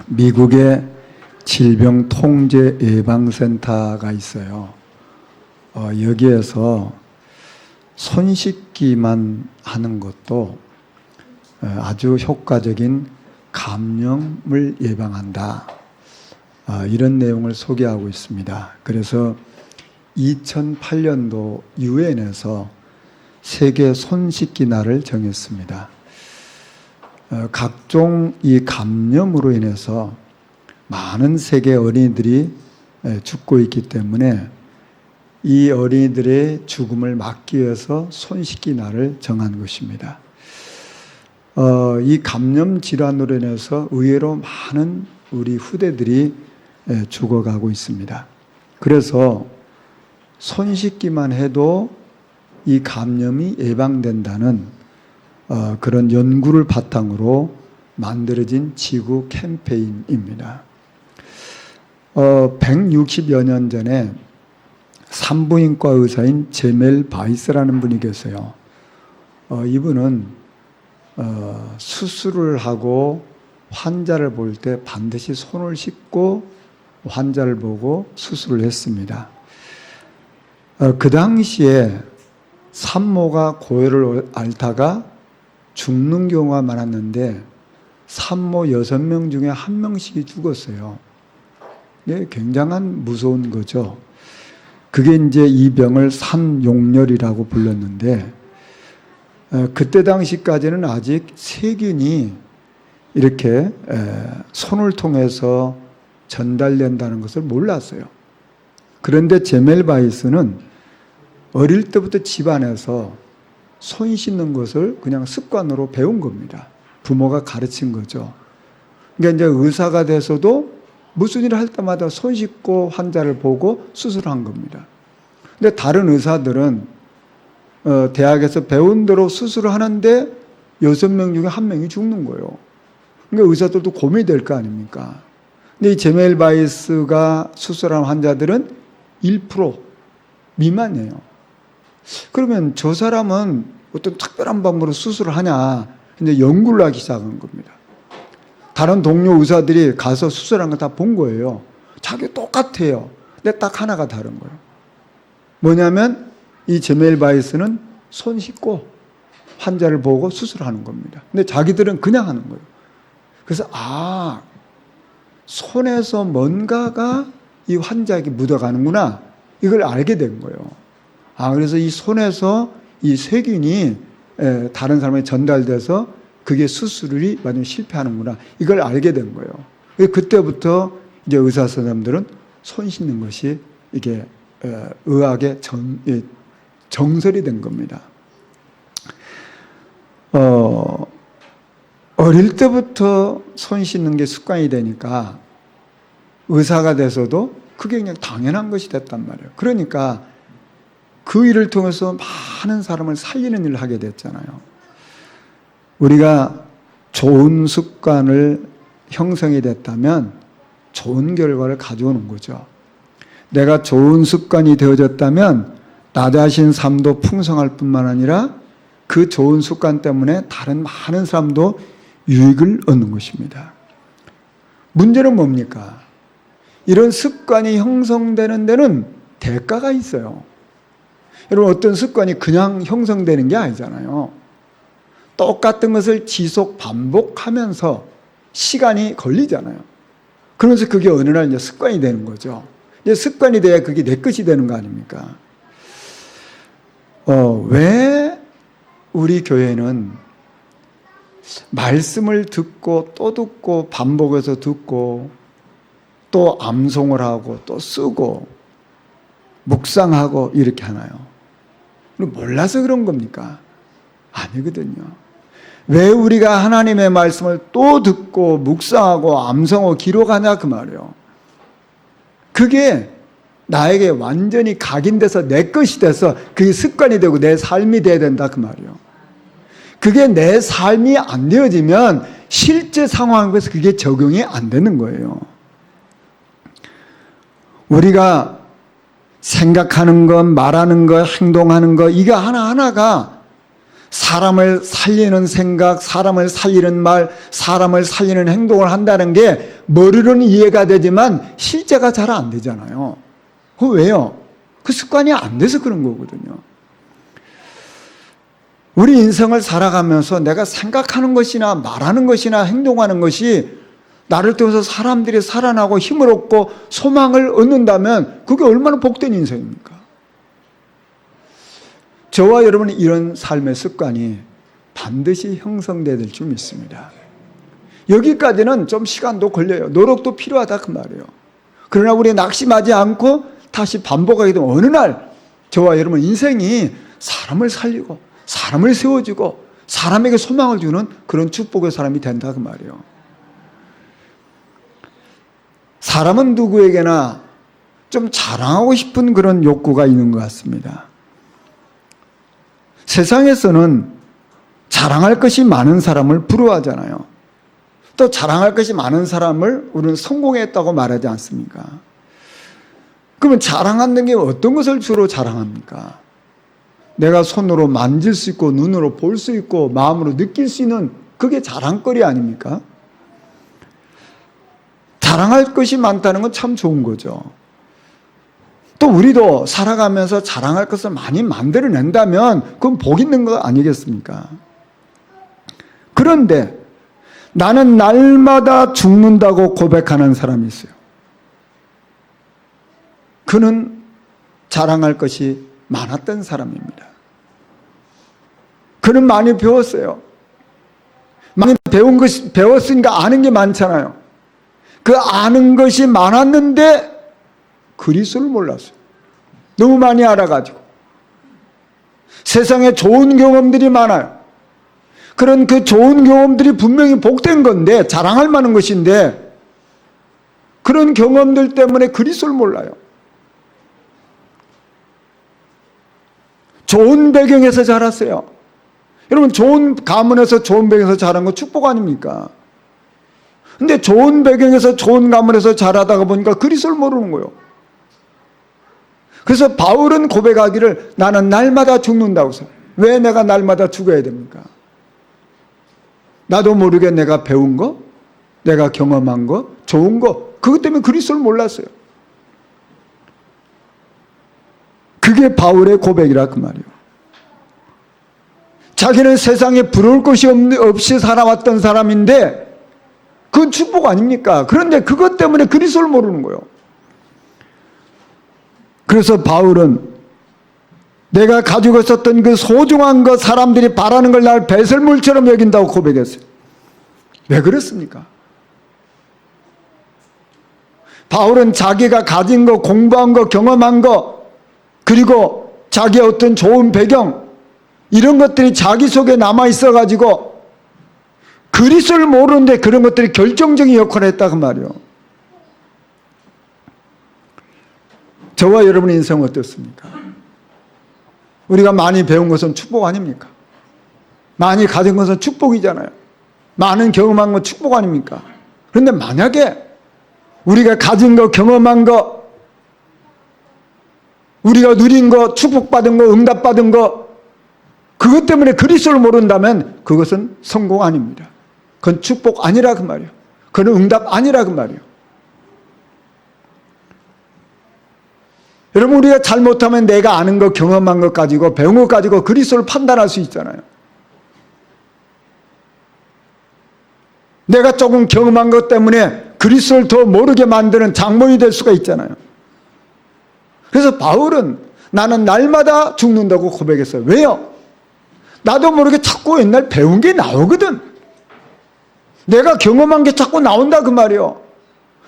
미국에 질병통제예방센터가 있어요. 여기에서 손 씻기만 하는 것도 아주 효과적인 감염을 예방한다. 이런 내용을 소개하고 있습니다. 그래서 2008년도 유엔에서 세계 손 씻기 날을 정했습니다. 각종 이 감염으로 인해서 많은 세계 어린이들이 죽고 있기 때문에 이 어린이들의 죽음을 막기 위해서 손 씻기 날을 정한 것입니다. 이 감염 질환으로 인해서 의외로 많은 우리 후대들이 죽어가고 있습니다. 그래서 손 씻기만 해도 이 감염이 예방된다는 그런 연구를 바탕으로 만들어진 지구 캠페인입니다. 160여 년 전에 산부인과 의사인 제멜 바이스라는 분이 계세요. 이분은 수술을 하고 환자를 볼 때 반드시 손을 씻고 환자를 보고 수술을 했습니다. 그 당시에 산모가 고열을 앓다가 죽는 경우가 많았는데 산모 6명 중에 1명씩이 죽었어요. 네, 굉장한 무서운 거죠. 그게 이제 이 병을 산용열이라고 불렀는데 그때 당시까지는 아직 세균이 이렇게 손을 통해서 전달된다는 것을 몰랐어요. 그런데 제멜 바이스는 어릴 때부터 집안에서 손 씻는 것을 그냥 습관으로 배운 겁니다. 부모가 가르친 거죠. 그러니까 이제 의사가 돼서도 무슨 일을 할 때마다 손 씻고 환자를 보고 수술한 겁니다. 근데 다른 의사들은 대학에서 배운 대로 수술을 하는데 6명 중에 1명이 죽는 거예요. 그러니까 의사들도 고민이 될 거 아닙니까? 근데 이 제멜 바이스가 수술한 환자들은 1% 미만이에요. 그러면 저 사람은 어떤 특별한 방법으로 수술을 하냐? 이제 연구를 하기 시작한 겁니다. 다른 동료 의사들이 가서 수술한 거 다 본 거예요. 자기 똑같아요. 근데 딱 하나가 다른 거예요. 뭐냐면 이 제멜 바이스는 손 씻고 환자를 보고 수술하는 겁니다. 근데 자기들은 그냥 하는 거예요. 그래서 손에서 뭔가가 이 환자에게 묻어가는구나. 이걸 알게 된 거예요. 그래서 이 손에서 이 세균이 다른 사람에게 전달돼서 그게 수술이 만약에 실패하는구나. 이걸 알게 된 거예요. 그때부터 이제 의사 선생님들은 손 씻는 것이 이게 의학의 정설이 된 겁니다. 어릴 때부터 손 씻는 게 습관이 되니까 의사가 돼서도 그게 그냥 당연한 것이 됐단 말이에요. 그러니까 그 일을 통해서 많은 사람을 살리는 일을 하게 됐잖아요. 우리가 좋은 습관을 형성이 됐다면 좋은 결과를 가져오는 거죠. 내가 좋은 습관이 되어졌다면 나 자신 삶도 풍성할 뿐만 아니라 그 좋은 습관 때문에 다른 많은 사람도 유익을 얻는 것입니다. 문제는 뭡니까? 이런 습관이 형성되는 데는 대가가 있어요. 여러분, 어떤 습관이 그냥 형성되는 게 아니잖아요. 똑같은 것을 지속 반복하면서 시간이 걸리잖아요. 그러면서 그게 어느 날 이제 습관이 되는 거죠. 이제 습관이 돼야 그게 내 것이 되는 거 아닙니까? 왜 우리 교회는 말씀을 듣고 또 듣고 반복해서 듣고 또 암송을 하고 또 쓰고 묵상하고 이렇게 하나요? 몰라서 그런 겁니까? 아니거든요. 왜 우리가 하나님의 말씀을 또 듣고 묵상하고 암송하고 기록하냐 그 말이에요. 그게 나에게 완전히 각인돼서 내 것이 돼서 그게 습관이 되고 내 삶이 돼야 된다 그 말이에요. 그게 내 삶이 안 되어지면 실제 상황에서 그게 적용이 안 되는 거예요. 우리가 생각하는 것, 말하는 것, 행동하는 것, 이거 하나하나가 사람을 살리는 생각, 사람을 살리는 말, 사람을 살리는 행동을 한다는 게 머리로는 이해가 되지만 실제가 잘 안 되잖아요. 그 왜요? 그 습관이 안 돼서 그런 거거든요. 우리 인생을 살아가면서 내가 생각하는 것이나 말하는 것이나 행동하는 것이 나를 통해서 사람들이 살아나고 힘을 얻고 소망을 얻는다면 그게 얼마나 복된 인생입니까? 저와 여러분이 이런 삶의 습관이 반드시 형성돼야 될 줄 믿습니다. 여기까지는 좀 시간도 걸려요. 노력도 필요하다 그 말이에요. 그러나 우리 낙심하지 않고 다시 반복하게 되면 어느 날 저와 여러분 인생이 사람을 살리고 사람을 세워주고 사람에게 소망을 주는 그런 축복의 사람이 된다 그 말이에요. 사람은 누구에게나 좀 자랑하고 싶은 그런 욕구가 있는 것 같습니다. 세상에서는 자랑할 것이 많은 사람을 부러워하잖아요. 또 자랑할 것이 많은 사람을 우리는 성공했다고 말하지 않습니까? 그러면 자랑하는 게 어떤 것을 주로 자랑합니까? 내가 손으로 만질 수 있고 눈으로 볼 수 있고 마음으로 느낄 수 있는 그게 자랑거리 아닙니까? 자랑할 것이 많다는 건 참 좋은 거죠. 또 우리도 살아가면서 자랑할 것을 많이 만들어낸다면 그건 복 있는 거 아니겠습니까? 그런데 나는 날마다 죽는다고 고백하는 사람이 있어요. 그는 자랑할 것이 많았던 사람입니다. 그는 많이 배웠어요. 많이 배웠으니까 아는 게 많잖아요. 그 아는 것이 많았는데 그리스도를 몰랐어요. 너무 많이 알아가지고. 세상에 좋은 경험들이 많아요. 그런 그 좋은 경험들이 분명히 복된 건데 자랑할 만한 것인데 그런 경험들 때문에 그리스도를 몰라요. 좋은 배경에서 자랐어요. 여러분 좋은 가문에서 좋은 배경에서 자란 거 축복 아닙니까? 근데 좋은 배경에서 좋은 가문에서 자라다가 보니까 그리스도를 모르는 거예요. 그래서 바울은 고백하기를 나는 날마다 죽는다고 해서 왜 내가 날마다 죽어야 됩니까? 나도 모르게 내가 배운 거, 내가 경험한 거, 좋은 거 그것 때문에 그리스도를 몰랐어요. 그게 바울의 고백이라 그 말이에요. 자기는 세상에 부러울 것이 없이 살아왔던 사람인데 그건 축복 아닙니까? 그런데 그것 때문에 그리스도를 모르는 거예요. 그래서 바울은 내가 가지고 있었던 그 소중한 것 사람들이 바라는 걸 날 배설물처럼 여긴다고 고백했어요. 왜 그랬습니까? 바울은 자기가 가진 거, 공부한 거, 경험한 거 그리고 자기의 어떤 좋은 배경 이런 것들이 자기 속에 남아 있어가지고 그리스도를 모르는데 그런 것들이 결정적인 역할을 했다 그 말이에요. 저와 여러분의 인생은 어떻습니까? 우리가 많이 배운 것은 축복 아닙니까? 많이 가진 것은 축복이잖아요. 많은 경험한 건 축복 아닙니까? 그런데 만약에 우리가 가진 거, 경험한 거, 우리가 누린 거, 축복받은 거, 응답받은 거 그것 때문에 그리스도를 모른다면 그것은 성공 아닙니다. 그건 축복 아니라 그 말이에요. 그건 응답 아니라 그 말이에요. 여러분 우리가 잘못하면 내가 아는 것, 경험한 것 가지고 배운 것 가지고 그리스도를 판단할 수 있잖아요. 내가 조금 경험한 것 때문에 그리스도를 더 모르게 만드는 장본이 될 수가 있잖아요. 그래서 바울은 나는 날마다 죽는다고 고백했어요. 왜요? 나도 모르게 자꾸 옛날 배운 게 나오거든. 내가 경험한 게 자꾸 나온다 그 말이에요.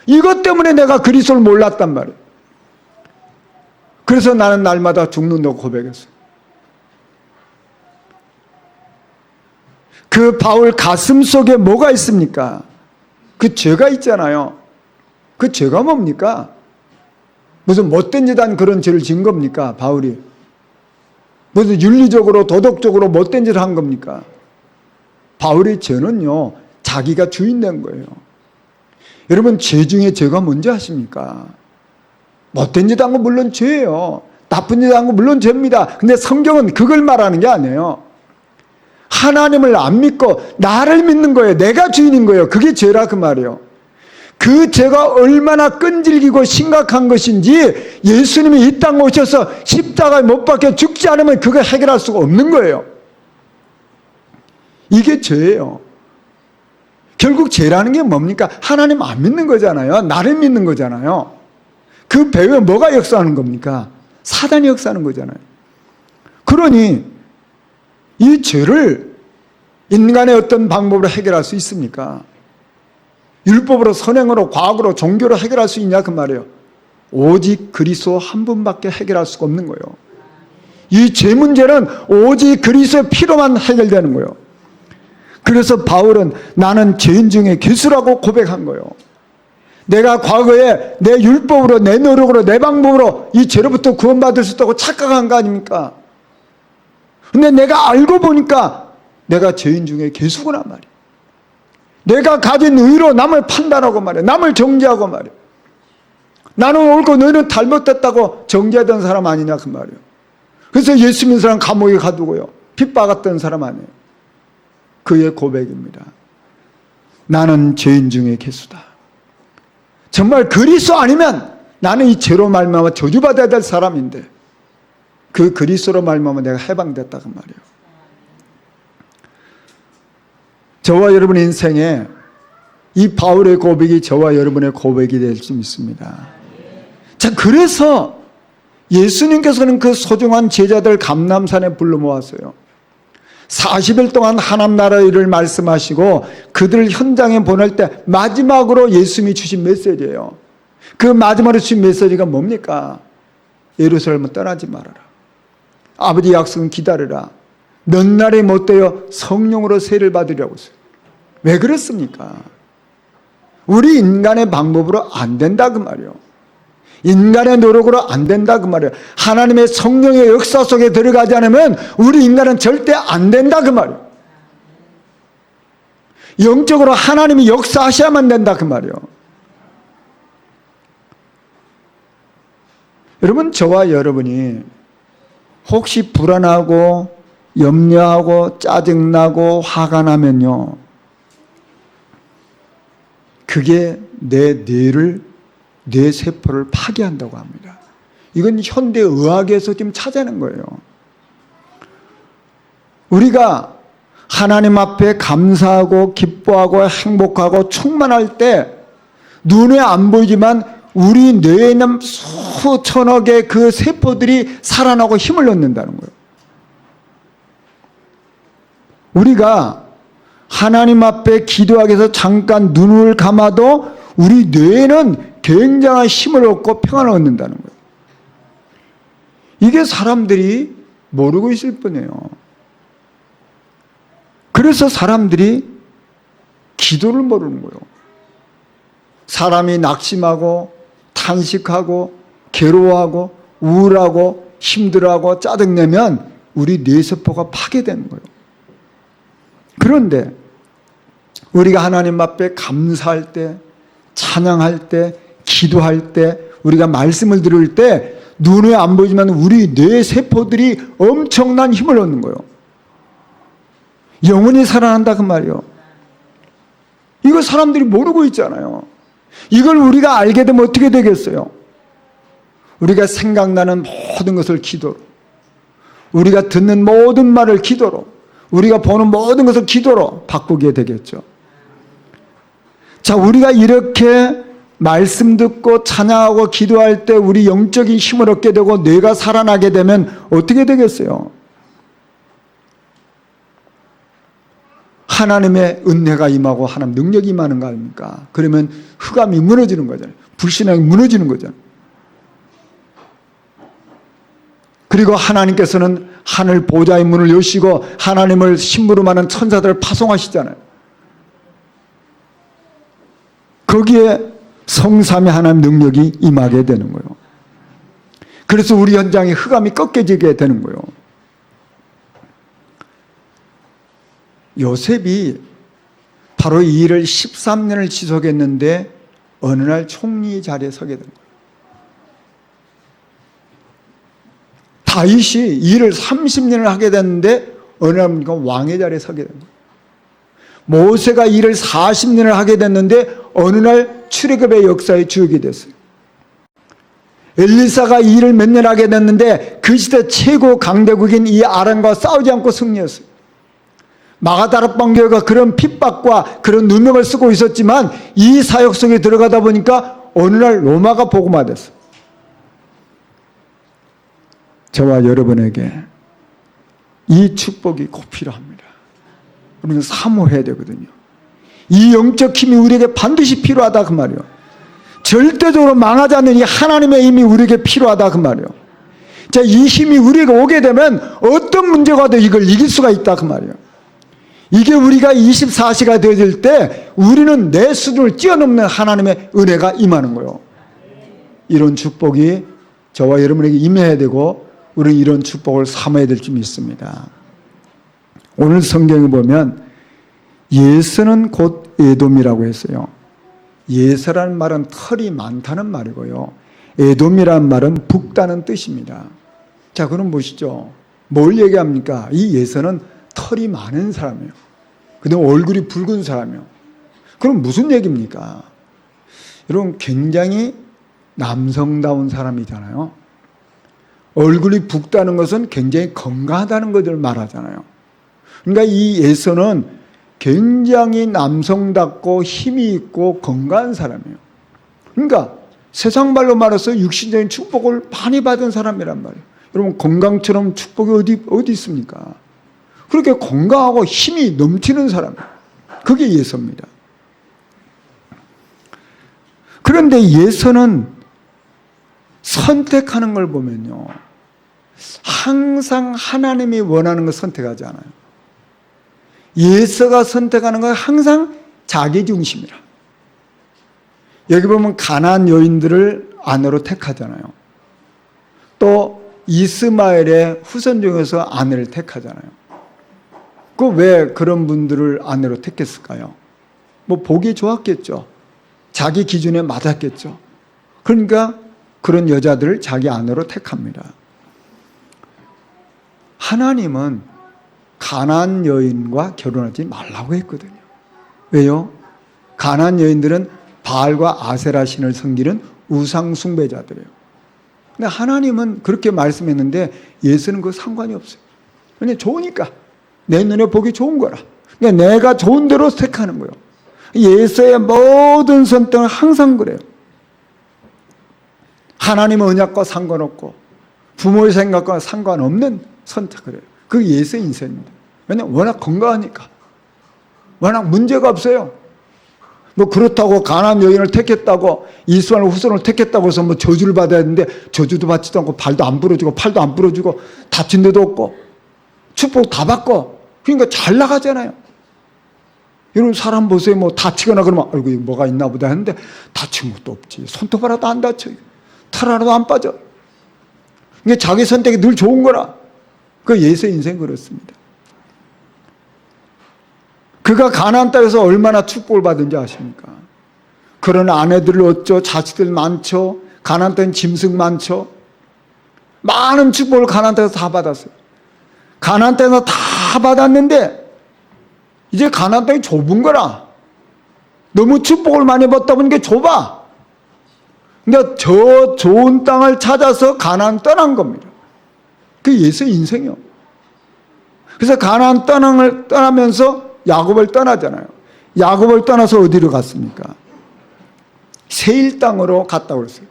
이것 때문에 내가 그리스도를 몰랐단 말이에요. 그래서 나는 날마다 죽는다고 고백했어요. 그 바울 가슴 속에 뭐가 있습니까? 그 죄가 있잖아요. 그 죄가 뭡니까? 무슨 못된 짓 한 그런 죄를 지은 겁니까? 바울이. 무슨 윤리적으로 도덕적으로 못된 짓을 한 겁니까? 바울의 죄는요. 자기가 주인 된 거예요. 여러분 죄 중에 죄가 뭔지 아십니까? 못된 짓 한 건 물론 죄예요. 나쁜 짓 한 건 물론 죄입니다. 근데 성경은 그걸 말하는 게 아니에요. 하나님을 안 믿고 나를 믿는 거예요. 내가 주인인 거예요. 그게 죄라 그 말이에요. 그 죄가 얼마나 끈질기고 심각한 것인지 예수님이 이 땅에 오셔서 십자가에 못 박혀 죽지 않으면 그거 해결할 수가 없는 거예요. 이게 죄예요. 결국 죄라는 게 뭡니까? 하나님 안 믿는 거잖아요. 나를 믿는 거잖아요. 그 배후에 뭐가 역사하는 겁니까? 사단이 역사하는 거잖아요. 그러니 이 죄를 인간의 어떤 방법으로 해결할 수 있습니까? 율법으로, 선행으로, 과학으로, 종교로 해결할 수 있냐 그 말이에요. 오직 그리스도 한 분밖에 해결할 수가 없는 거예요. 이 죄 문제는 오직 그리스도의 피로만 해결되는 거예요. 그래서 바울은 나는 죄인 중에 괴수라고 고백한 거예요. 내가 과거에 내 율법으로, 내 노력으로, 내 방법으로 이 죄로부터 구원받을 수 있다고 착각한 거 아닙니까? 근데 내가 알고 보니까 내가 죄인 중에 괴수구나 말이에요. 내가 가진 의로 남을 판단하고 말이에요. 남을 정죄하고 말이에요. 나는 옳고 너희는 잘못됐다고 정죄하던 사람 아니냐 그 말이에요. 그래서 예수 믿는 사람 감옥에 가두고요. 핍박했던 사람 아니에요. 그의 고백입니다. 나는 죄인 중에 괴수다. 정말 그리스도 아니면 나는 이 죄로 말미암아 저주받아야 될 사람인데 그 그리스도로 말미암아 내가 해방됐다 그 말이에요. 저와 여러분의 인생에 이 바울의 고백이 저와 여러분의 고백이 될 수 있습니다. 자, 그래서 예수님께서는 그 소중한 제자들 감람산에 불러 모았어요. 40일 동안 하나님 나라의 일을 말씀하시고 그들을 현장에 보낼 때 마지막으로 예수님이 주신 메시지예요. 그 마지막으로 주신 메시지가 뭡니까? 예루살렘을 떠나지 말아라. 아버지 약속은 기다려라. 몇 날이 못 되어 성령으로 세를 받으려고 했어요. 왜 그렇습니까? 우리 인간의 방법으로 안 된다 그 말이에요. 인간의 노력으로 안 된다 그 말이에요. 하나님의 성령의 역사 속에 들어가지 않으면 우리 인간은 절대 안 된다 그 말이에요. 영적으로 하나님이 역사하셔야만 된다 그 말이에요. 여러분, 저와 여러분이 혹시 불안하고 염려하고 짜증나고 화가 나면요, 그게 내 뇌를, 뇌 세포를 파괴한다고 합니다. 이건 현대 의학에서 지금 찾아낸 거예요. 우리가 하나님 앞에 감사하고 기뻐하고 행복하고 충만할 때 눈에 안 보이지만 우리 뇌에 있는 수천억 개의 그 세포들이 살아나고 힘을 얻는다는 거예요. 우리가 하나님 앞에 기도하기 위해서 잠깐 눈을 감아도 우리 뇌에는 굉장한 힘을 얻고 평안을 얻는다는 거예요. 이게 사람들이 모르고 있을 뿐이에요. 그래서 사람들이 기도를 모르는 거예요. 사람이 낙심하고 탄식하고 괴로워하고 우울하고 힘들어하고 짜증내면 우리 뇌세포가 파괴되는 거예요. 그런데 우리가 하나님 앞에 감사할 때, 찬양할 때, 기도할 때, 우리가 말씀을 들을 때 눈에 안 보이지만 우리 뇌세포들이 엄청난 힘을 얻는 거예요. 영혼이 살아난다 그 말이에요. 이거 사람들이 모르고 있잖아요. 이걸 우리가 알게 되면 어떻게 되겠어요? 우리가 생각나는 모든 것을 기도로, 우리가 듣는 모든 말을 기도로, 우리가 보는 모든 것을 기도로 바꾸게 되겠죠. 자, 우리가 이렇게 말씀 듣고 찬양하고 기도할 때 우리 영적인 힘을 얻게 되고 뇌가 살아나게 되면 어떻게 되겠어요? 하나님의 은혜가 임하고 하나님 능력이 임하는 거 아닙니까? 그러면 흑암이 무너지는 거잖아요. 불신앙이 무너지는 거잖아요. 그리고 하나님께서는 하늘 보좌의 문을 여시고 하나님을 심부름하는 천사들을 파송하시잖아요. 거기에 성삼위 하나님 능력이 임하게 되는 거예요. 그래서 우리 현장에 흑암이 꺾여지게 되는 거예요. 요셉이 바로 이 일을 13년을 지속했는데 어느 날 총리 자리에 서게 된 거예요. 다윗이 이 일을 30년을 하게 됐는데 어느 날 왕의 자리에 서게 된 거예요. 모세가 일을 40년을 하게 됐는데 어느 날 출애굽의 역사에 주역이 됐어요. 엘리사가 일을 몇 년 하게 됐는데 그 시대 최고 강대국인 이 아람과 싸우지 않고 승리했어요. 마가다락방 교회가 그런 핍박과 그런 누명을 쓰고 있었지만 이 사역 속에 들어가다 보니까 어느 날 로마가 복음화됐어요. 저와 여러분에게 이 축복이 꼭 필요합니다. 우리는 사모해야 되거든요. 이 영적 힘이 우리에게 반드시 필요하다 그 말이에요. 절대적으로 망하지 않는 이 하나님의 힘이 우리에게 필요하다 그 말이에요. 자, 이 힘이 우리에게 오게 되면 어떤 문제가 와도 이걸 이길 수가 있다 그 말이에요. 이게 우리가 24시가 되어질 때 우리는 내 수준을 뛰어넘는 하나님의 은혜가 임하는 거예요. 이런 축복이 저와 여러분에게 임해야 되고 우리는 이런 축복을 삼아야 될 줄 믿습니다. 오늘 성경에 보면 예서는 곧 에돔이라고 했어요. 예서라는 말은 털이 많다는 말이고요. 에돔이라는 말은 붓다는 뜻입니다. 자, 그럼 보시죠. 뭘 얘기합니까? 이 예서는 털이 많은 사람이에요. 그다음에 얼굴이 붉은 사람이에요. 그럼 무슨 얘기입니까? 여러분, 굉장히 남성다운 사람이잖아요. 얼굴이 붉다는 것은 굉장히 건강하다는 것을 말하잖아요. 그러니까 이 예서는 굉장히 남성답고 힘이 있고 건강한 사람이에요. 그러니까 세상 말로 말해서 육신적인 축복을 많이 받은 사람이란 말이에요. 여러분, 건강처럼 축복이 어디 있습니까? 그렇게 건강하고 힘이 넘치는 사람, 그게 예서입니다. 그런데 예서는 선택하는 걸 보면요, 항상 하나님이 원하는 걸 선택하지 않아요. 예서가 선택하는 건 항상 자기 중심이라. 여기 보면 가나안 여인들을 아내로 택하잖아요. 또 이스마엘의 후손 중에서 아내를 택하잖아요. 그 왜 그런 분들을 아내로 택했을까요? 뭐 보기 좋았겠죠. 자기 기준에 맞았겠죠. 그러니까 그런 여자들을 자기 아내로 택합니다. 하나님은 가나안 여인과 결혼하지 말라고 했거든요. 왜요? 가나안 여인들은 바알과 아세라 신을 섬기는 우상 숭배자들이에요. 근데 하나님은 그렇게 말씀했는데 예수는 그 상관이 없어요. 그냥 좋으니까. 내 눈에 보기 좋은 거라. 그러니까 내가 좋은 대로 택하는 거예요. 예수의 모든 선택은 항상 그래요. 하나님의 언약과 상관없고 부모의 생각과 상관없는 선택을 해요. 그게 예수의 인생입니다. 왜냐하면 워낙 건강하니까. 워낙 문제가 없어요. 뭐 그렇다고 가나안 여인을 택했다고 이스마엘 후손을 택했다고 해서 뭐 저주를 받아야 되는데 저주도 받지도 않고 발도 안 부러지고 팔도 안 부러지고 다친 데도 없고 축복 다 받고 그러니까 잘 나가잖아요. 여러분 사람 보세요. 뭐 다치거나 그러면 아이고 뭐가 있나 보다 했는데 다친 것도 없지. 손톱 하나도 안 다쳐요. 털 하나도 안 빠져. 이게 자기 선택이 늘 좋은 거라. 그 예수의 인생 그렇습니다. 그가 가나안 땅에서 얼마나 축복을 받은지 아십니까? 그런 아내들을 얻죠. 자식들 많죠. 가나안 땅엔 짐승 많죠. 많은 축복을 가나안 땅에서 다 받았어요. 가나안 땅에서 다 받았는데 이제 가나안 땅이 좁은 거라. 너무 축복을 많이 받다 보니까 좁아. 그러니까 저 좋은 땅을 찾아서 가나안 떠난 겁니다. 그게 예수의 인생이요. 그래서 가나안 땅을 떠나면서 야곱을 떠나잖아요. 야곱을 떠나서 어디로 갔습니까? 세일 땅으로 갔다고 그랬어요.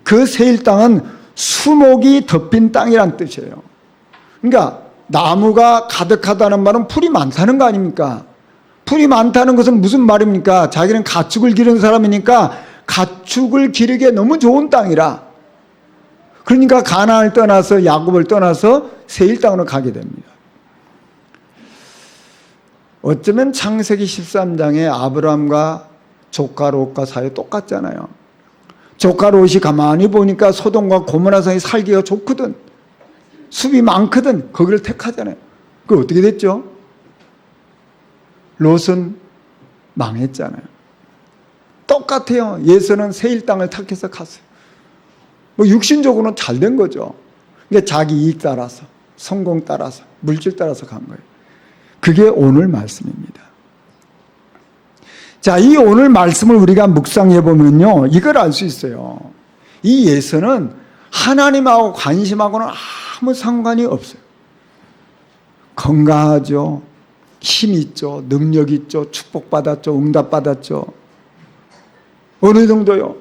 그 세일 땅은 수목이 덮인 땅이란 뜻이에요. 그러니까 나무가 가득하다는 말은 풀이 많다는 거 아닙니까? 풀이 많다는 것은 무슨 말입니까? 자기는 가축을 기르는 사람이니까 가축을 기르기에 너무 좋은 땅이라. 그러니까 가나안을 떠나서 야곱을 떠나서 세일 땅으로 가게 됩니다. 어쩌면 창세기 13장에 아브라함과 조카 롯과 사이 똑같잖아요. 조카 롯이 가만히 보니까 소돔과 고모라 사이 살기가 좋거든. 숲이 많거든. 거기를 택하잖아요. 그 어떻게 됐죠? 롯은 망했잖아요. 똑같아요. 예수는 세일 땅을 택해서 갔어요. 뭐 육신적으로는 잘 된 거죠. 그러니까 자기 이익 따라서, 성공 따라서, 물질 따라서 간 거예요. 그게 오늘 말씀입니다. 자, 이 오늘 말씀을 우리가 묵상해 보면요, 이걸 알 수 있어요. 이 예서는 하나님하고 관심하고는 아무 상관이 없어요. 건강하죠, 힘 있죠, 능력 있죠, 축복받았죠, 응답받았죠. 어느 정도요?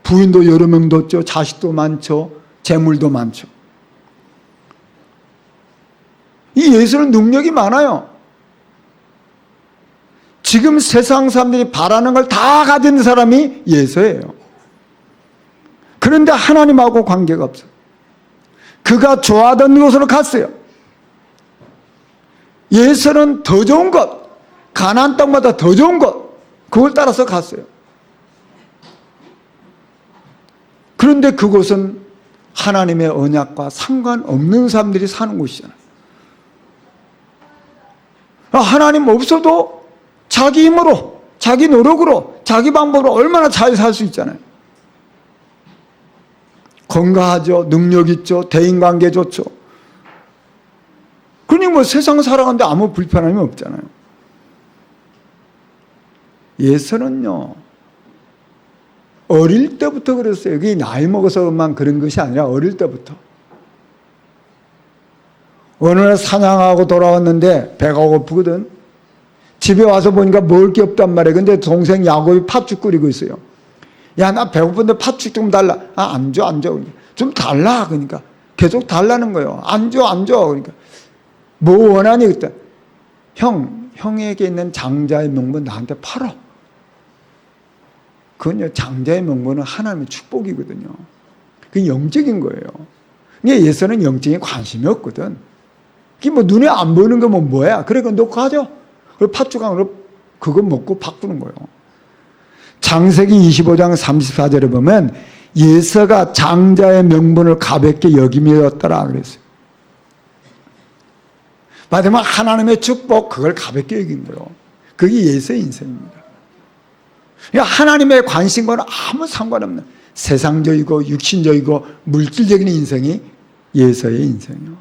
부인도 여러 명 뒀죠, 자식도 많죠, 재물도 많죠. 이 예서는 능력이 많아요. 지금 세상 사람들이 바라는 걸 다 가진 사람이 예서예요. 그런데 하나님하고 관계가 없어요. 그가 좋아하던 곳으로 갔어요. 예서는 더 좋은 것, 가나안 땅보다 더 좋은 것, 그걸 따라서 갔어요. 그런데 그곳은 하나님의 언약과 상관없는 사람들이 사는 곳이잖아요. 하나님 없어도 자기 힘으로, 자기 노력으로, 자기 방법으로 얼마나 잘 살 수 있잖아요. 건강하죠, 능력 있죠, 대인관계 좋죠. 그러니 뭐 세상 살아가는데 아무 불편함이 없잖아요. 예서는요, 어릴 때부터 그랬어요. 그게 나이 먹어서만 그런 것이 아니라 어릴 때부터. 어느 날 사냥하고 돌아왔는데 배가 고프거든. 집에 와서 보니까 먹을 게 없단 말이에요. 근데 동생 야곱이 팥죽 끓이고 있어요. 야, 나 배고픈데 팥죽 좀 달라. 안 줘, 안 줘. 좀 달라. 그러니까 계속 달라는 거예요. 안 줘, 안 줘. 그러니까 뭐 원하니? 그때 형에게 있는 장자의 명분 나한테 팔어. 그건요, 장자의 명분은 하나님의 축복이거든요. 그게 영적인 거예요. 근데 예서는 영적인 관심이 없거든. 그게 뭐 눈에 안 보이는 거 뭐야? 그래, 그거 놓고 하죠. 그리고 팥죽으로 그거 먹고 바꾸는 거예요. 창세기 25장 34절에 보면 예서가 장자의 명분을 가볍게 여김이었더라 그랬어요. 마지막 하나님의 축복, 그걸 가볍게 여긴 거예요. 그게 예서의 인생입니다. 하나님의 관심과는 아무 상관없는 세상적이고 육신적이고 물질적인 인생이 예서의 인생이에요.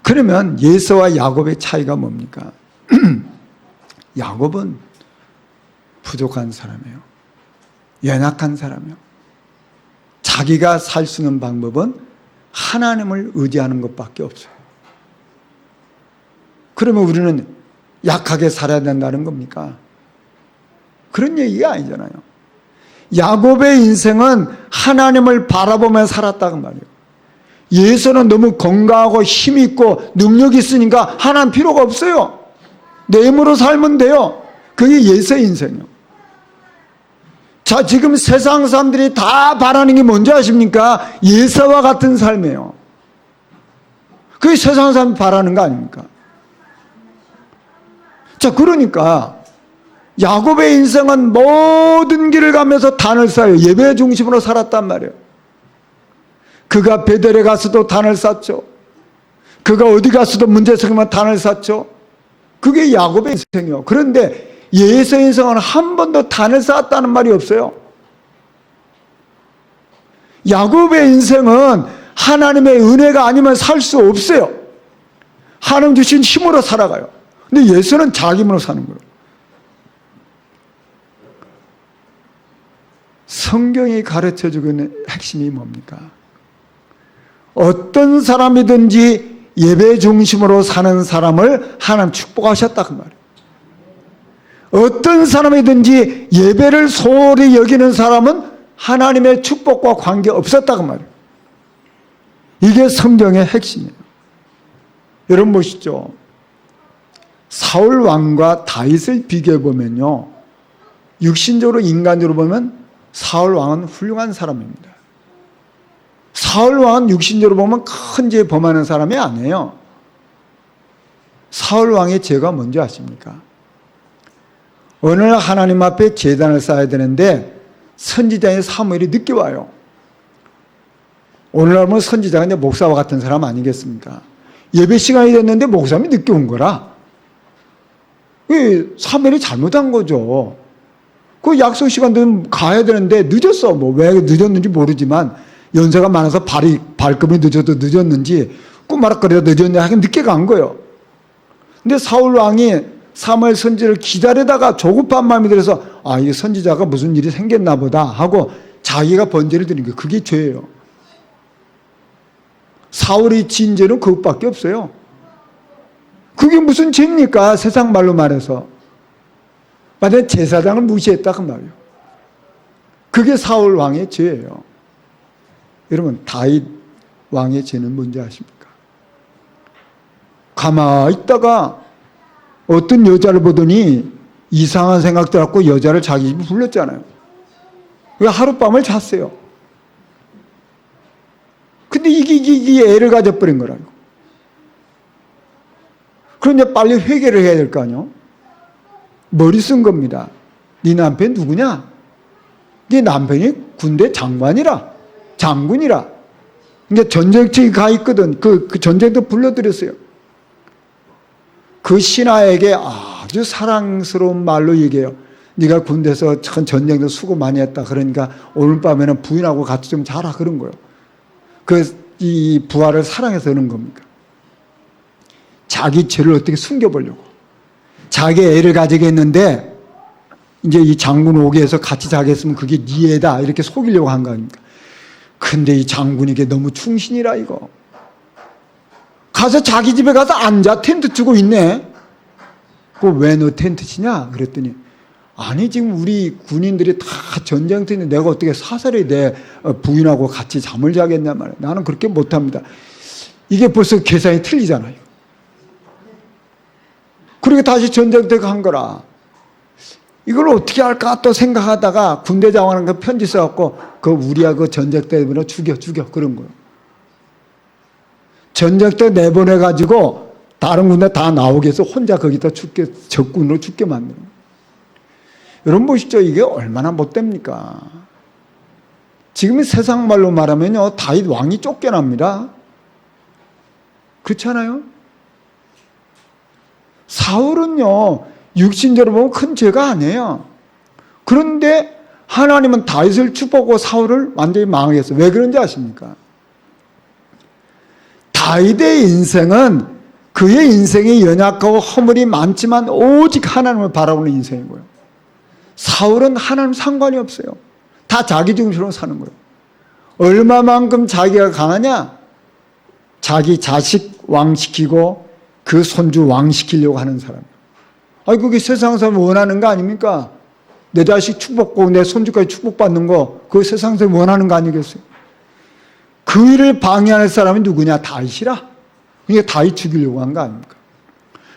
그러면 예서와 야곱의 차이가 뭡니까? 야곱은 부족한 사람이에요. 연약한 사람이에요. 자기가 살 수 있는 방법은 하나님을 의지하는 것밖에 없어요. 그러면 우리는 약하게 살아야 된다는 겁니까? 그런 얘기가 아니잖아요. 야곱의 인생은 하나님을 바라보며 살았다고 말이에요. 예서는 너무 건강하고 힘 있고 능력이 있으니까 하나님 필요가 없어요. 내 힘으로 살면 돼요. 그게 예서의 인생이에요. 자, 지금 세상 사람들이 다 바라는 게 뭔지 아십니까? 예서와 같은 삶이에요. 그게 세상 사람이 바라는 거 아닙니까? 자, 그러니까 야곱의 인생은 모든 길을 가면서 단을 쌓아요. 예배 중심으로 살았단 말이에요. 그가 베델에 가서도 단을 쌓죠. 그가 어디 가서도 문제 생기면 단을 쌓죠. 그게 야곱의 인생이에요. 그런데 예서 인생은 한 번도 단을 쌓았다는 말이 없어요. 야곱의 인생은 하나님의 은혜가 아니면 살 수 없어요. 하나님 주신 힘으로 살아가요. 근데 예서는 자기 힘으로 사는 거예요. 성경이 가르쳐주고 있는 핵심이 뭡니까? 어떤 사람이든지 예배 중심으로 사는 사람을 하나님 축복하셨다 그 말이에요. 어떤 사람이든지 예배를 소홀히 여기는 사람은 하나님의 축복과 관계없었다 그 말이에요. 이게 성경의 핵심이에요. 여러분 보시죠. 사울 왕과 다윗을 비교해 보면요, 육신적으로 인간적으로 보면 사울 왕은 훌륭한 사람입니다. 사울 왕은 육신적으로 보면 큰 죄 범하는 사람이 아니에요. 사울 왕의 죄가 뭔지 아십니까? 어느 날 하나님 앞에 제단을 쌓아야 되는데 선지자인 사무엘이 늦게 와요. 오늘날 보면 선지자가 이제 목사와 같은 사람 아니겠습니까? 예배 시간이 됐는데 목사님이 늦게 온 거라. 사무엘이 잘못한 거죠. 그 약속 시간도 가야 되는데 늦었어. 뭐 왜 늦었는지 모르지만 연세가 많아서 발급이 늦어도 늦었는지 꿈마락거리다 늦었는지 하긴 늦게 간 거예요. 근데 사울 왕이 사무엘 선지자를 기다리다가 조급한 마음이 들어서 이 선지자가 무슨 일이 생겼나 보다 하고 자기가 번제를 드린 거예요. 그게 죄예요. 사울이 지은 죄는 그것밖에 없어요. 그게 무슨 죄입니까? 세상 말로 말해서. 만약에 제사장을 무시했다 그 말이에요. 그게 사울 왕의 죄예요. 여러분, 다윗 왕의 죄는 뭔지 아십니까? 가만히 있다가 어떤 여자를 보더니 이상한 생각 들었고 여자를 자기 집에 불렀잖아요. 하룻밤을 잤어요. 근데 이게 애를 가져버린 거라고. 그런데 빨리 회개를 해야 될 거 아니에요? 머리 쓴 겁니다. 네 남편 누구냐? 네 남편이 군대 장관이라. 장군이라. 근데 전쟁터에 가 있거든. 그 전쟁터 불러들였어요. 그 신하에게 아주 사랑스러운 말로 얘기해요. 네가 군대에서 전쟁도 수고 많이 했다. 그러니까 오늘 밤에는 부인하고 같이 좀 자라. 그런 거예요. 이 부하를 사랑해서 그런 겁니까? 자기 죄를 어떻게 숨겨보려고. 자기 애를 가지겠는데 이제 이 장군 오게 해서 같이 자겠으면 그게 네 애다. 이렇게 속이려고 한 거 아닙니까? 근데 이 장군에게 너무 충신이라 이거. 가서 자기 집에 가서 앉아. 텐트 치고 있네. 왜 너 텐트 치냐? 그랬더니 아니 지금 우리 군인들이 다 전쟁터인데 내가 어떻게 사설에 내 부인하고 같이 잠을 자겠냐 말이야. 나는 그렇게 못합니다. 이게 벌써 계산이 틀리잖아요. 그리고 다시 전쟁터에 간 거라. 이걸 어떻게 할까 또 생각하다가 군대 장관한테 편지 써갖고 그 우리야 그 전쟁터 내보내 죽여 그런 거예요. 전쟁터 내보내가지고 다른 군대 다 나오게 해서 혼자 거기다 적군으로 죽게 만드는 거예요. 여러분 보시죠. 이게 얼마나 못됩니까? 지금 세상 말로 말하면요. 다윗 왕이 쫓겨납니다. 그렇지 않아요? 사울은요. 육신적으로 보면 큰 죄가 아니에요. 그런데 하나님은 다윗을 축복하고 사울을 완전히 망하게 했어요. 왜 그런지 아십니까? 다윗의 인생은 그의 인생이 연약하고 허물이 많지만 오직 하나님을 바라보는 인생이고요. 사울은 하나님 상관이 없어요. 다 자기 중심으로 사는 거예요. 얼마만큼 자기가 강하냐? 자기 자식 왕시키고 그 손주 왕시키려고 하는 사람이에요. 그게 세상 사람이 원하는 거 아닙니까? 내 자식 축복받고 내 손주까지 축복받는 거, 그거 세상 사람이 원하는 거 아니겠어요? 그 일을 방해할 사람이 누구냐? 다윗이라. 그러니까 다윗 죽이려고 한 거 아닙니까?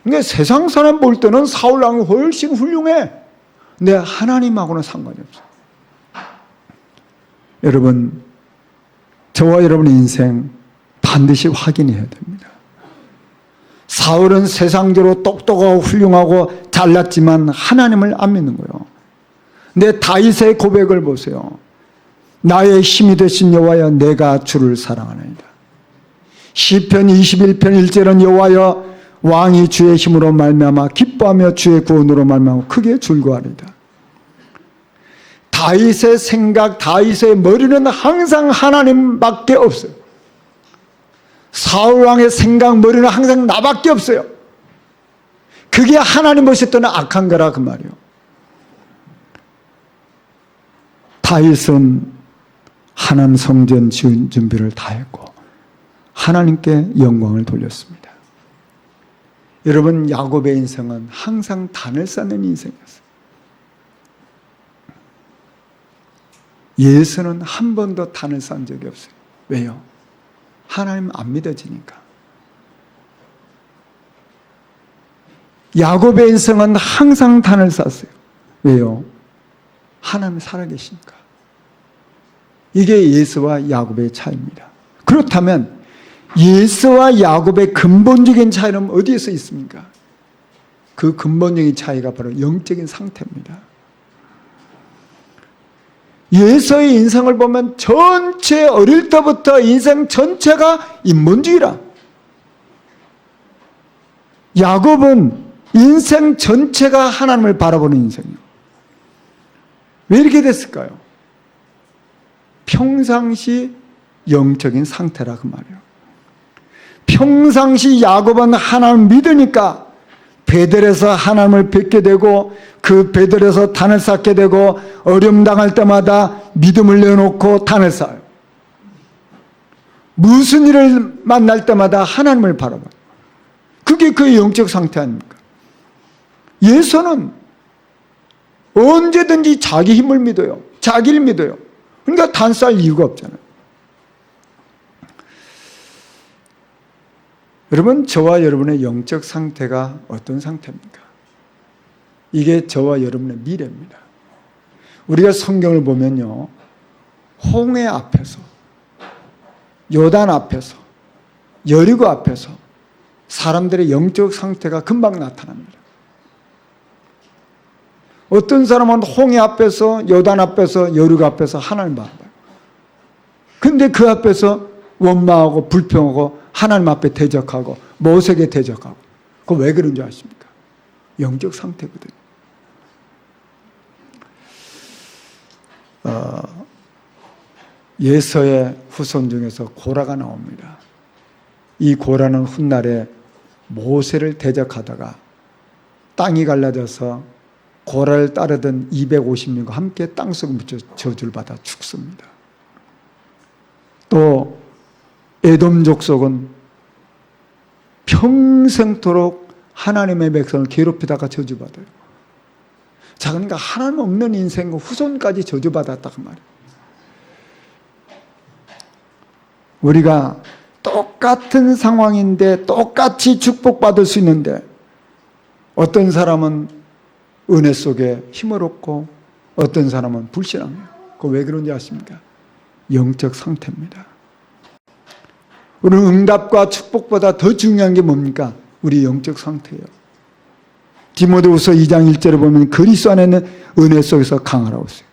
그러니까 세상 사람 볼 때는 사울 왕이 훨씬 훌륭해. 근데 하나님하고는 상관이 없어요. 여러분, 저와 여러분의 인생 반드시 확인해야 됩니다. 사울은 세상적으로 똑똑하고 훌륭하고 잘났지만 하나님을 안 믿는 거예요. 근데 다윗의 고백을 보세요. 나의 힘이 되신 여호와여 내가 주를 사랑하나이다. 시편 21편 1절은 여호와여 왕이 주의 힘으로 말미암아 기뻐하며 주의 구원으로 말미암아 크게 즐거워하리이다. 다윗의 생각, 다윗의 머리는 항상 하나님밖에 없어요. 사울 왕의 생각, 머리는 항상 나밖에 없어요. 그게 하나님 보셨더니 악한 거라 그 말이에요. 다윗은 하나님 성전 지은 준비를 다 했고 하나님께 영광을 돌렸습니다. 여러분, 야곱의 인생은 항상 단을 쌓는 인생이었어요. 예수는 한 번도 단을 쌓은 적이 없어요. 왜요? 하나님 안 믿어지니까. 야곱의 인생은 항상 단을 쌓았어요. 왜요? 하나님 살아계시니까. 이게 예수와 야곱의 차이입니다. 그렇다면 예수와 야곱의 근본적인 차이는 어디에서 있습니까? 그 근본적인 차이가 바로 영적인 상태입니다. 예수의 인생을 보면 전체 어릴 때부터 인생 전체가 인본주의라. 야곱은 인생 전체가 하나님을 바라보는 인생이에요. 왜 이렇게 됐을까요? 평상시 영적인 상태라 그 말이에요. 평상시 야곱은 하나님을 믿으니까 베델에서 하나님을 뵙게 되고 그 베델에서 단을 쌓게 되고 어려움 당할 때마다 믿음을 내놓고 단을 쌓아요. 무슨 일을 만날 때마다 하나님을 바라봐요. 그게 그의 영적 상태 아닙니까? 예수는 언제든지 자기 힘을 믿어요. 자기를 믿어요. 그러니까 단 쌓을 이유가 없잖아요. 여러분, 저와 여러분의 영적 상태가 어떤 상태입니까? 이게 저와 여러분의 미래입니다. 우리가 성경을 보면요, 홍해 앞에서, 요단 앞에서, 여리고 앞에서 사람들의 영적 상태가 금방 나타납니다. 어떤 사람은 홍해 앞에서, 요단 앞에서, 여리고 앞에서 하나님 바라봐요. 근데 그 앞에서 원망하고 불평하고 하나님 앞에 대적하고 모세에게 대적하고, 그거 왜 그런 줄 아십니까? 영적 상태거든요. 예서의 후손 중에서 고라가 나옵니다. 이 고라는 훗날에 모세를 대적하다가 땅이 갈라져서 고라를 따르던 250명과 함께 땅속에 묻혀 저주를 받아 죽습니다. 또 에돔 족속은 평생토록 하나님의 백성을 괴롭히다가 저주받아요. 자, 그러니까 하나님 없는 인생과 후손까지 저주받았다고 말이에요. 우리가 똑같은 상황인데 똑같이 축복받을 수 있는데 어떤 사람은 은혜 속에 힘을 얻고 어떤 사람은 불신합니다. 그거 왜 그런지 아십니까? 영적 상태입니다. 우리는 응답과 축복보다 더 중요한 게 뭡니까? 우리 영적 상태예요. 디모데후서 2장 1절에 보면 그리스도 안에는 은혜 속에서 강하라고 했어요.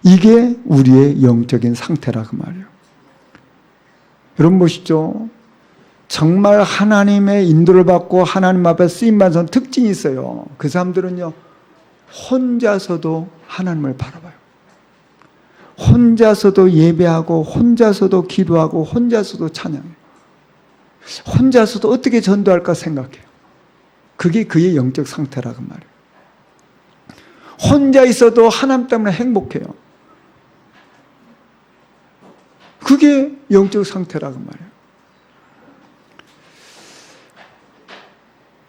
이게 우리의 영적인 상태라고 말이에요. 여러분 보시죠. 정말 하나님의 인도를 받고 하나님 앞에 쓰임받은 특징이 있어요. 그 사람들은요, 혼자서도 하나님을 바라봐요. 혼자서도 예배하고 혼자서도 기도하고 혼자서도 찬양해요. 혼자서도 어떻게 전도할까 생각해요. 그게 그의 영적 상태라고 말이에요. 혼자 있어도 하나님 때문에 행복해요. 그게 영적 상태라고 말이에요.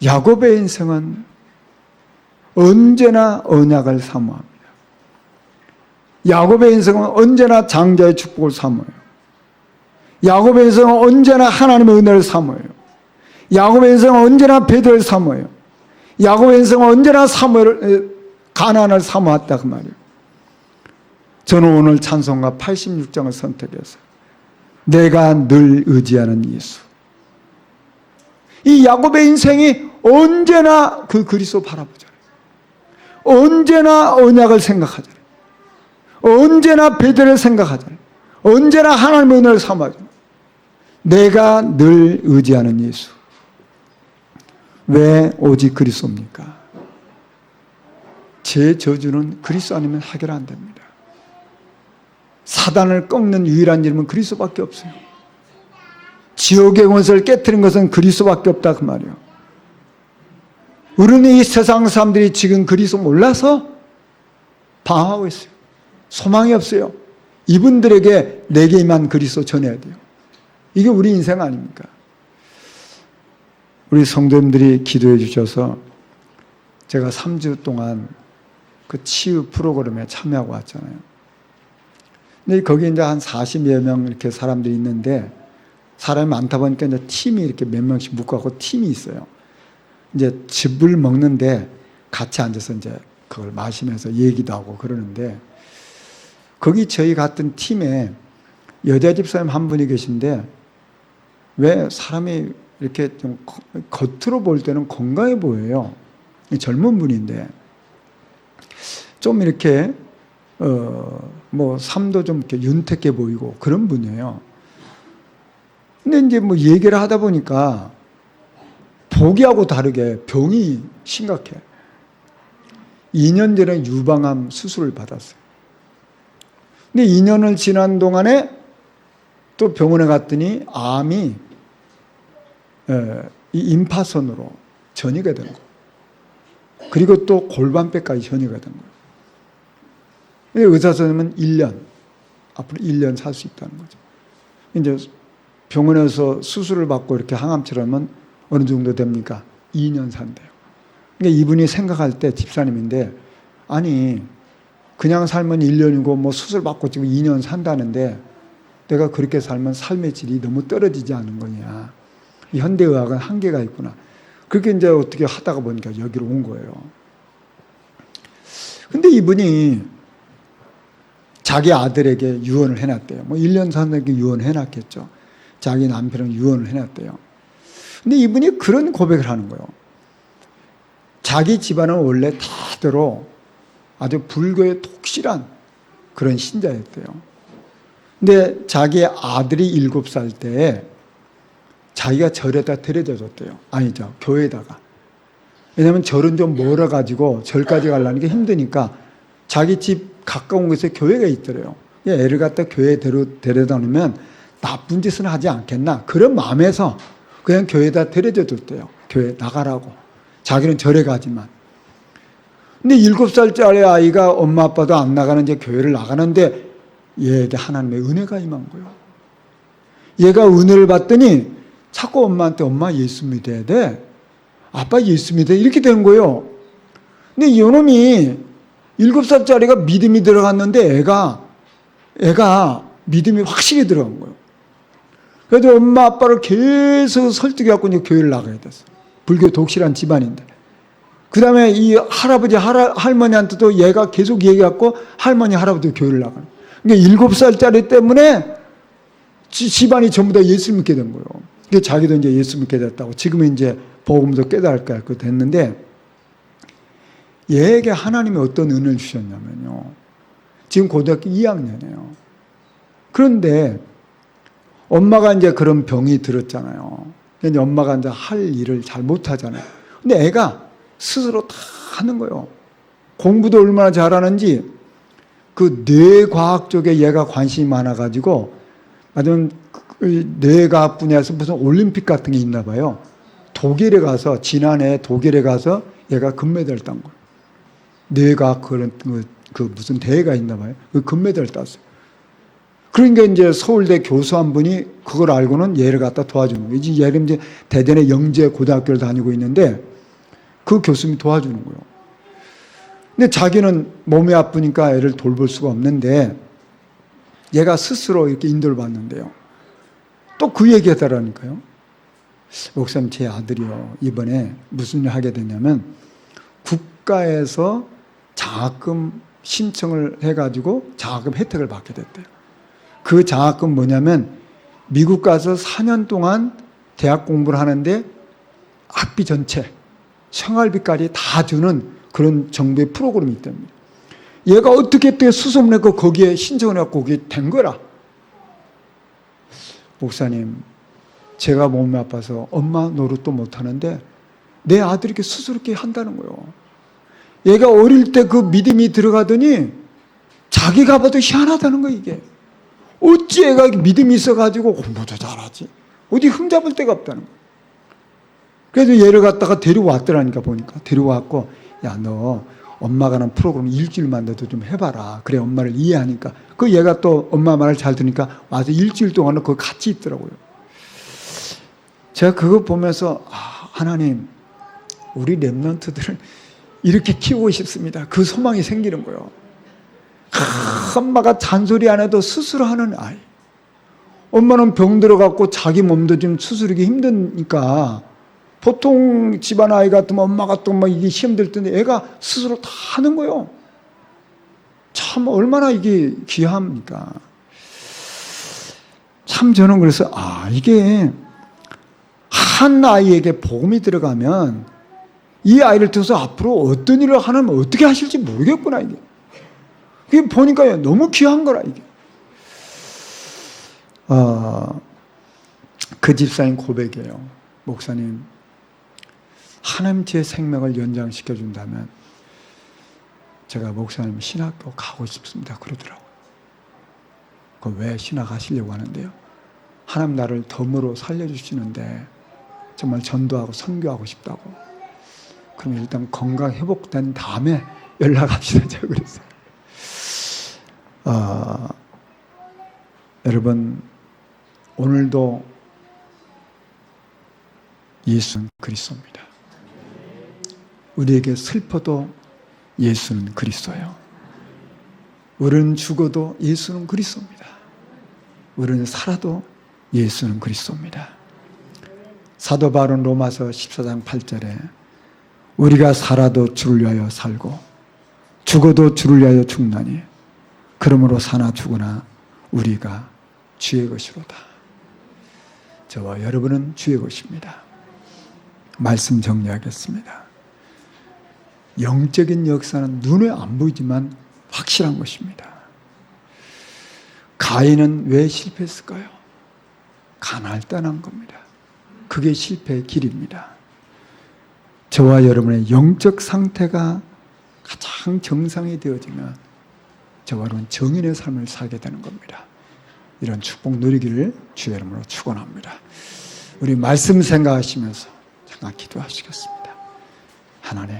야곱의 인생은 언제나 언약을 사모합니다. 야곱의 인생은 언제나 장자의 축복을 사모해요. 야곱의 인생은 언제나 하나님의 은혜를 사모해요. 야곱의 인생은 언제나 베델을 사모해요. 야곱의 인생은 언제나 가나안을 사모했다 그 말이에요. 저는 오늘 찬송가 86장을 선택해서 내가 늘 의지하는 예수. 이 야곱의 인생이 언제나 그 그리스도 바라보잖아요. 언제나 언약을 생각하잖아요. 언제나 베델을 생각하잖아요. 언제나 하나님의 은혜를 삼아잖아요. 내가 늘 의지하는 예수. 왜 오직 그리스도입니까? 제 저주는 그리스도 아니면 해결 안 됩니다. 사단을 꺾는 유일한 이름은 그리스도밖에 없어요. 지옥의 권세를 깨트린 것은 그리스도밖에 없다 그 말이에요. 우리는 이 세상 사람들이 지금 그리스도 몰라서 방황하고 있어요. 소망이 없어요. 이분들에게 내게 임한 그리스도 전해야 돼요. 이게 우리 인생 아닙니까? 우리 성도님들이 기도해 주셔서 제가 3주 동안 그 치유 프로그램에 참여하고 왔잖아요. 근데 거기 이제 한 40여 명 이렇게 사람들이 있는데 사람이 많다 보니까 이제 팀이 이렇게 몇 명씩 묶어갖고 팀이 있어요. 이제 즙을 먹는데 같이 앉아서 이제 그걸 마시면서 얘기도 하고 그러는데 거기 저희 같은 팀에 여자 집사님 한 분이 계신데 왜 사람이 이렇게 좀 겉으로 볼 때는 건강해 보여요. 젊은 분인데 좀 이렇게 뭐 삶도 좀 이렇게 윤택해 보이고 그런 분이에요. 근데 이제 뭐 얘기를 하다 보니까 보기하고 다르게 병이 심각해. 2년 전에 유방암 수술을 받았어요. 근데 2년을 지난 동안에 또 병원에 갔더니 암이 이 임파선으로 전이가 된 거예요. 그리고 또 골반뼈까지 전이가 된 거예요. 의사 선생님은 1년, 앞으로 1년 살 수 있다는 거죠. 이제 병원에서 수술을 받고 이렇게 항암 치료하면 어느 정도 됩니까? 2년 산대요. 그러니까 이분이 생각할 때 집사님인데, 아니, 그냥 살면 1년이고 뭐 수술 받고 지금 2년 산다는데 내가 그렇게 살면 삶의 질이 너무 떨어지지 않은 거냐. 현대의학은 한계가 있구나. 그렇게 이제 어떻게 하다가 보니까 여기로 온 거예요. 근데 이분이 자기 아들에게 유언을 해놨대요. 뭐 1년 산다고 유언을 해놨겠죠. 자기 남편은 유언을 해놨대요. 근데 이분이 그런 고백을 하는 거예요. 자기 집안은 원래 다대로 아주 불교의 독실한 그런 신자였대요. 근데 자기 아들이 7살 때에 자기가 절에다 데려다 줬대요. 아니죠, 교회에다가. 왜냐하면 절은 좀 멀어가지고 절까지 가려는 게 힘드니까 자기 집 가까운 곳에 교회가 있더래요. 애를 갖다 교회에 데려다 놓으면 나쁜 짓은 하지 않겠나, 그런 마음에서 그냥 교회에다 데려다 줬대요. 교회 나가라고. 자기는 절에 가지만. 근데 7살짜리 아이가 엄마 아빠도 안 나가는 이제 교회를 나가는데 얘에게 하나님의 은혜가 임한 거예요. 얘가 은혜를 받더니 자꾸 엄마한테 엄마 예수 믿어야 돼, 아빠 예수 믿어야 돼, 이렇게 된 거예요. 근데 이놈이 7살짜리가 믿음이 들어갔는데 애가 믿음이 확실히 들어간 거예요. 그래도 엄마 아빠를 계속 설득해갖고 이제 교회를 나가야 됐어요. 불교 독실한 집안인데. 그 다음에 이 할아버지, 할머니한테도 얘가 계속 얘기해갖고 할머니, 할아버지도 교회를 나가는. 그러니까 7살짜리 때문에 집안이 전부 다 예수 믿게 된 거예요. 그러니까 자기도 이제 예수 믿게 됐다고. 지금은 이제 복음도 깨달을까 됐는데, 얘에게 하나님이 어떤 은혜를 주셨냐면요. 지금 고등학교 2학년이에요. 그런데 엄마가 이제 그런 병이 들었잖아요. 근데 엄마가 이제 할 일을 잘 못하잖아요. 근데 애가 스스로 다 하는 거예요. 공부도 얼마나 잘하는지, 그 뇌과학 쪽에 얘가 관심이 많아가지고, 아주 뇌과학 분야에서 무슨 올림픽 같은 게 있나 봐요. 독일에 가서, 지난해 독일에 가서 얘가 금메달을 딴 거예요. 뇌과학 그런 그 무슨 대회가 있나 봐요. 그 금메달을 땄어요. 그러니까 이제 서울대 교수 한 분이 그걸 알고는 얘를 갖다 도와주는 거예요. 얘는 이제 대전의 영재 고등학교를 다니고 있는데 그 교수님이 도와주는 거예요. 근데 자기는 몸이 아프니까 애를 돌볼 수가 없는데 얘가 스스로 이렇게 인도를 받는데요. 또 그 얘기 하더라니까요. 목사님, 제 아들이요, 이번에 무슨 일 하게 됐냐면 국가에서 장학금 신청을 해가지고 장학금 혜택을 받게 됐대요. 그 장학금 뭐냐면 미국 가서 4년 동안 대학 공부를 하는데 학비 전체, 생활비까지 다 주는 그런 정부의 프로그램이 있답니다. 얘가 어떻게 수소문 했고 거기에 신청을 해갖고 거기에 된 거라. 목사님, 제가 몸이 아파서 엄마 노릇도 못하는데 내 아들이 이렇게 스스로 이렇게 한다는 거예요. 얘가 어릴 때 그 믿음이 들어가더니 자기가 봐도 희한하다는 거예요, 이게. 어찌 애가 믿음이 있어가지고 공부도 잘하지? 어디 흠잡을 데가 없다는 거예요. 그래서 얘를 갖다가 데려왔더라니까, 보니까. 데려왔고, 야, 너 엄마 가는 프로그램 일주일만 너도 좀 해봐라. 그래, 엄마를 이해하니까. 그 얘가 또 엄마 말을 잘 들으니까 와서 일주일 동안은 그거 같이 있더라고요. 제가 그거 보면서, 하나님, 우리 랩런트들을 이렇게 키우고 싶습니다. 그 소망이 생기는 거예요. 엄마가 잔소리 안 해도 스스로 하는 아이. 엄마는 병 들어갖고 자기 몸도 좀 수술하기 힘드니까 보통 집안 아이 같으면 엄마 같으면 이게 시험 들 텐데 애가 스스로 다 하는 거예요. 참 얼마나 이게 귀합니까? 참 저는 그래서 이게 한 아이에게 복음이 들어가면 이 아이를 통해서 앞으로 어떤 일을 하면 어떻게 하실지 모르겠구나, 이게. 그게 보니까 너무 귀한 거라, 이게. 그 집사님 고백이에요. 목사님, 하나님 제 생명을 연장시켜 준다면 제가 목사님 신학교 가고 싶습니다. 그러더라고요. 그 왜 신학 하시려고 하는데요? 하나님 나를 덤으로 살려주시는데 정말 전도하고 선교하고 싶다고. 그럼 일단 건강 회복된 다음에 연락합시다. 제가 그랬어요. 여러분, 오늘도 예수는 그리스도입니다. 우리에게 슬퍼도 예수는 그리스도예요. 우리는 죽어도 예수는 그리스도입니다. 우리는 살아도 예수는 그리스도입니다. 사도 바울은 로마서 14장 8절에 우리가 살아도 주를 위하여 살고 죽어도 주를 위하여 죽나니 그러므로 사나 죽으나 우리가 주의 것이로다. 저와 여러분은 주의 것입니다. 말씀 정리하겠습니다. 영적인 역사는 눈에 안 보이지만 확실한 것입니다. 가인은 왜 실패했을까요? 가나안을 떠난 겁니다. 그게 실패의 길입니다. 저와 여러분의 영적 상태가 가장 정상이 되어지면 저와 여러분 정인의 삶을 살게 되는 겁니다. 이런 축복 누리기를 주의 이름으로 축원합니다. 우리 말씀 생각하시면서 잠깐 기도하시겠습니다. 하나님,